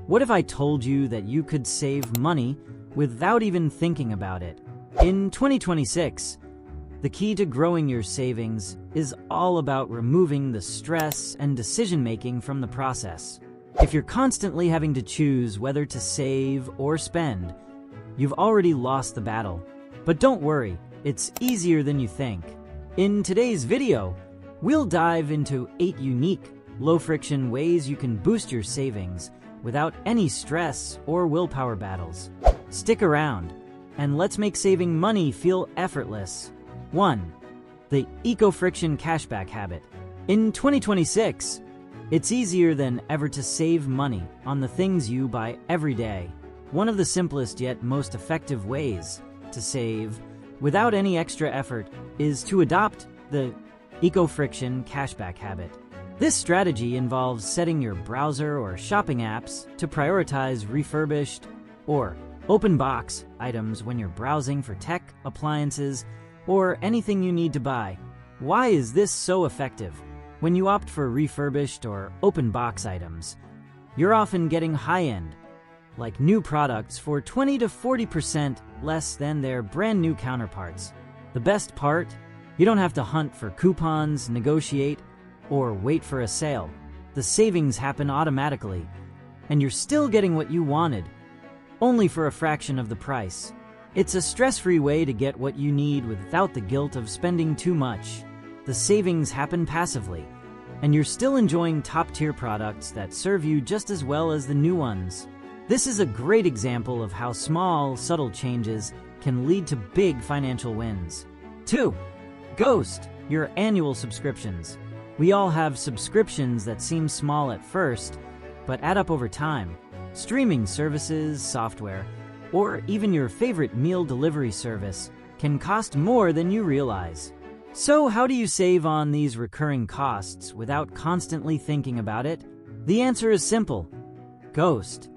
What if I told you that you could save money without even thinking about it? In 2026, the key to growing your savings is all about removing the stress and decision-making from the process. If you're constantly having to choose whether to save or spend, you've already lost the battle. But don't worry, it's easier than you think. In today's video, we'll dive into 8 unique, low-friction ways you can boost your savings without any stress or willpower battles. Stick around, and let's make saving money feel effortless. 1. The eco-friction cashback habit. In 2026, it's easier than ever to save money on the things you buy every day. One of the simplest yet most effective ways to save without any extra effort is to adopt the eco-friction cashback habit. This strategy involves setting your browser or shopping apps to prioritize refurbished or open box items when you're browsing for tech, appliances, or anything you need to buy. Why is this so effective? When you opt for refurbished or open box items, you're often getting high-end, like new products for 20 to 40% less than their brand new counterparts. The best part? You don't have to hunt for coupons, negotiate, or wait for a sale. The savings happen automatically, and you're still getting what you wanted, only for a fraction of the price. It's a stress-free way to get what you need without the guilt of spending too much. The savings happen passively, and you're still enjoying top-tier products that serve you just as well as the new ones. This is a great example of how small, subtle changes can lead to big financial wins. 2. Ghost your annual subscriptions. We all have subscriptions that seem small at first, but add up over time. Streaming services, software, or even your favorite meal delivery service can cost more than you realize. So how do you save on these recurring costs without constantly thinking about it? The answer is simple. Ghost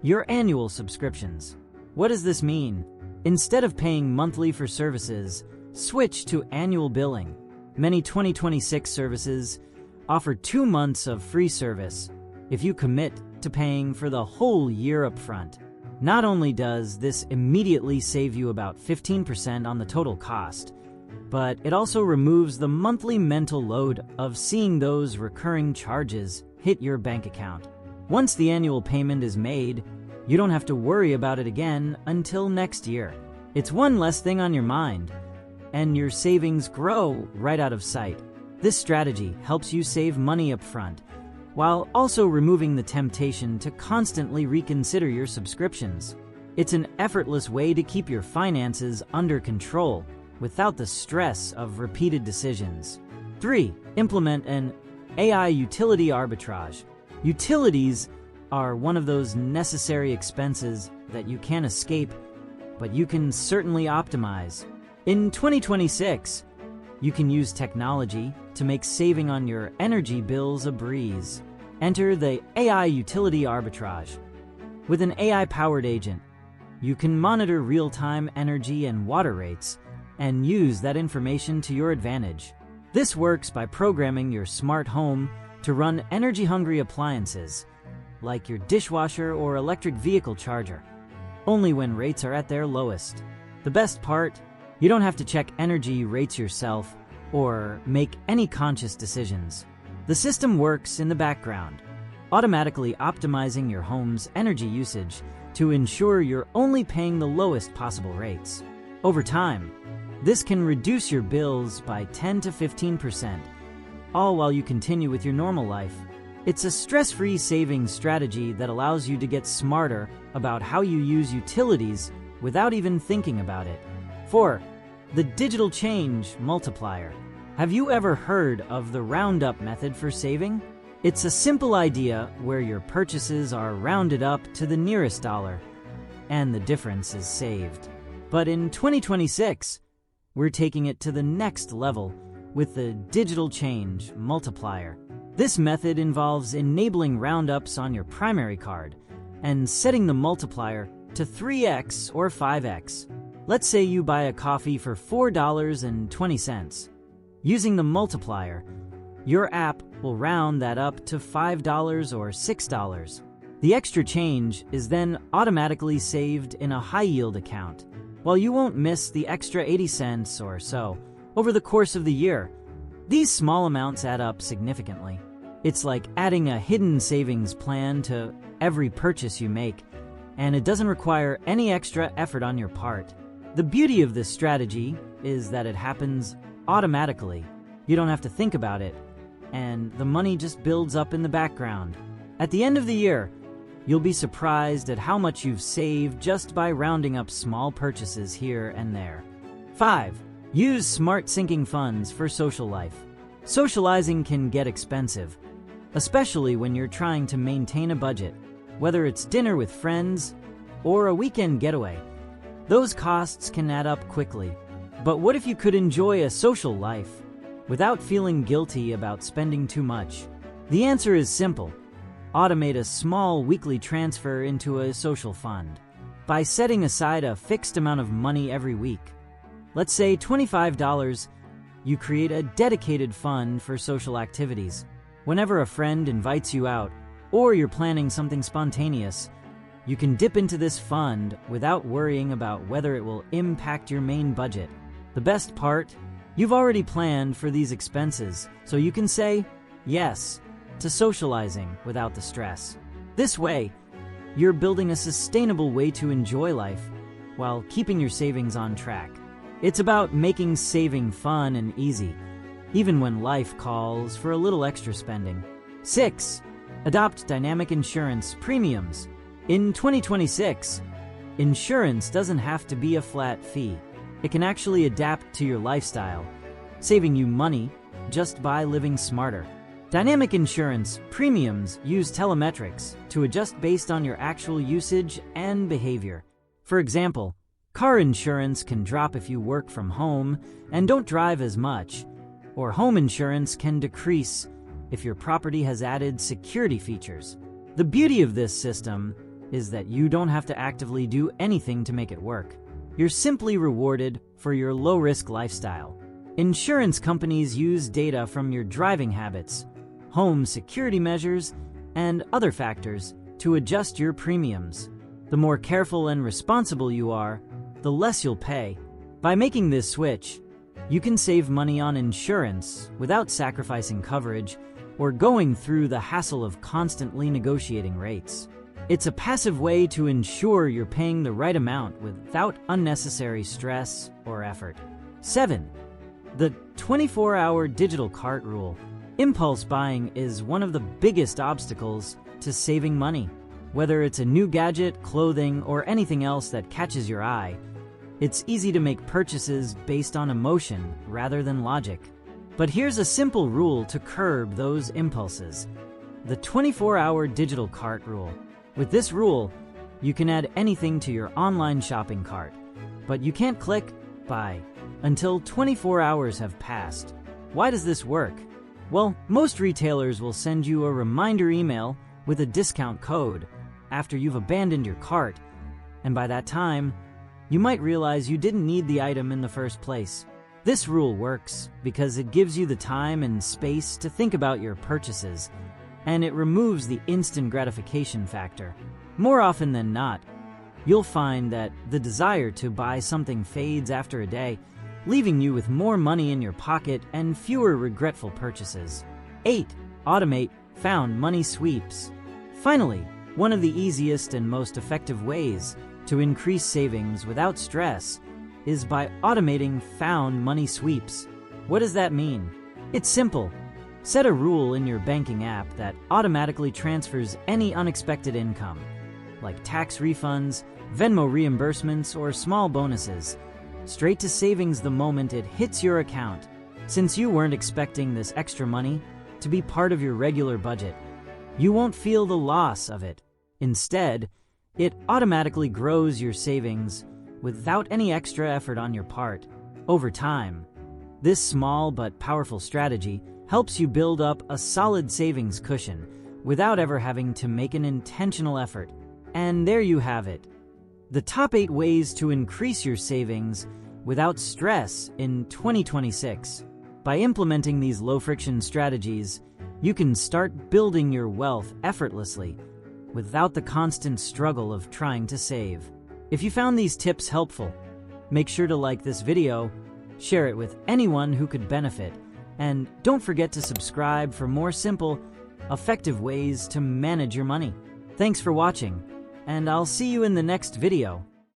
your annual subscriptions. What does this mean? Instead of paying monthly for services, switch to annual billing. Many 2026 services offer 2 months of free service if you commit to paying for the whole year upfront. Not only does this immediately save you about 15% on the total cost, but it also removes the monthly mental load of seeing those recurring charges hit your bank account. Once the annual payment is made, you don't have to worry about it again until next year. It's one less thing on your mind, and your savings grow right out of sight. This strategy helps you save money up front, while also removing the temptation to constantly reconsider your subscriptions. It's an effortless way to keep your finances under control without the stress of repeated decisions. 3. Implement an AI utility arbitrage. Utilities are one of those necessary expenses that you can't escape, but you can certainly optimize. In 2026, you can use technology to make saving on your energy bills a breeze. Enter the AI utility arbitrage. With an AI-powered agent, you can monitor real-time energy and water rates and use that information to your advantage. This works by programming your smart home to run energy-hungry appliances, like your dishwasher or electric vehicle charger, only when rates are at their lowest. The best part? You don't have to check energy rates yourself or make any conscious decisions. The system works in the background, automatically optimizing your home's energy usage to ensure you're only paying the lowest possible rates. Over time, this can reduce your bills by 10 to 15%, all while you continue with your normal life. It's a stress-free savings strategy that allows you to get smarter about how you use utilities without even thinking about it. 4. The digital change multiplier. Have you ever heard of the roundup method for saving? It's a simple idea where your purchases are rounded up to the nearest dollar, and the difference is saved. But in 2026, we're taking it to the next level with the digital change multiplier. This method involves enabling roundups on your primary card and setting the multiplier to 3x or 5x. Let's say you buy a coffee for $4.20. Using the multiplier, your app will round that up to $5 or $6. The extra change is then automatically saved in a high-yield account, while you won't miss the extra 80 cents or so over the course of the year. These small amounts add up significantly. It's like adding a hidden savings plan to every purchase you make, and it doesn't require any extra effort on your part. The beauty of this strategy is that it happens automatically. You don't have to think about it, and the money just builds up in the background. At the end of the year, you'll be surprised at how much you've saved just by rounding up small purchases here and there. 5. Use smart sinking funds for social life. Socializing can get expensive, especially when you're trying to maintain a budget, whether it's dinner with friends or a weekend getaway. Those costs can add up quickly. But what if you could enjoy a social life without feeling guilty about spending too much? The answer is simple. Automate a small weekly transfer into a social fund. By setting aside a fixed amount of money every week, let's say $25, you create a dedicated fund for social activities. Whenever a friend invites you out, or you're planning something spontaneous, you can dip into this fund without worrying about whether it will impact your main budget. The best part? You've already planned for these expenses, so you can say yes to socializing without the stress. This way, you're building a sustainable way to enjoy life while keeping your savings on track. It's about making saving fun and easy, even when life calls for a little extra spending. 6. Adopt dynamic insurance premiums. In 2026, insurance doesn't have to be a flat fee. It can actually adapt to your lifestyle, saving you money just by living smarter. Dynamic insurance premiums use telemetrics to adjust based on your actual usage and behavior. For example, car insurance can drop if you work from home and don't drive as much, or home insurance can decrease if your property has added security features. The beauty of this system is that you don't have to actively do anything to make it work. You're simply rewarded for your low-risk lifestyle. Insurance companies use data from your driving habits, home security measures, and other factors to adjust your premiums. The more careful and responsible you are, the less you'll pay. By making this switch, you can save money on insurance without sacrificing coverage or going through the hassle of constantly negotiating rates. It's a passive way to ensure you're paying the right amount without unnecessary stress or effort. 7. The 24-hour digital cart rule. Impulse buying is one of the biggest obstacles to saving money. Whether it's a new gadget, clothing, or anything else that catches your eye, it's easy to make purchases based on emotion rather than logic. But here's a simple rule to curb those impulses: the 24-hour digital cart rule. With this rule, you can add anything to your online shopping cart, but you can't click buy until 24 hours have passed. Why does this work? Well, most retailers will send you a reminder email with a discount code after you've abandoned your cart, and by that time, you might realize you didn't need the item in the first place. This rule works because it gives you the time and space to think about your purchases, and it removes the instant gratification factor. More often than not, you'll find that the desire to buy something fades after a day, leaving you with more money in your pocket and fewer regretful purchases. 8. Automate found money sweeps. Finally, one of the easiest and most effective ways to increase savings without stress is by automating found money sweeps. What does that mean? It's simple. Set a rule in your banking app that automatically transfers any unexpected income, like tax refunds, Venmo reimbursements, or small bonuses, straight to savings the moment it hits your account. Since you weren't expecting this extra money to be part of your regular budget, you won't feel the loss of it. Instead, it automatically grows your savings without any extra effort on your part. Over time, this small but powerful strategy helps you build up a solid savings cushion without ever having to make an intentional effort. And there you have it. The top 8 ways to increase your savings without stress in 2026. By implementing these low-friction strategies, you can start building your wealth effortlessly without the constant struggle of trying to save. If you found these tips helpful, make sure to like this video, share it with anyone who could benefit, and don't forget to subscribe for more simple, effective ways to manage your money. Thanks for watching, and I'll see you in the next video.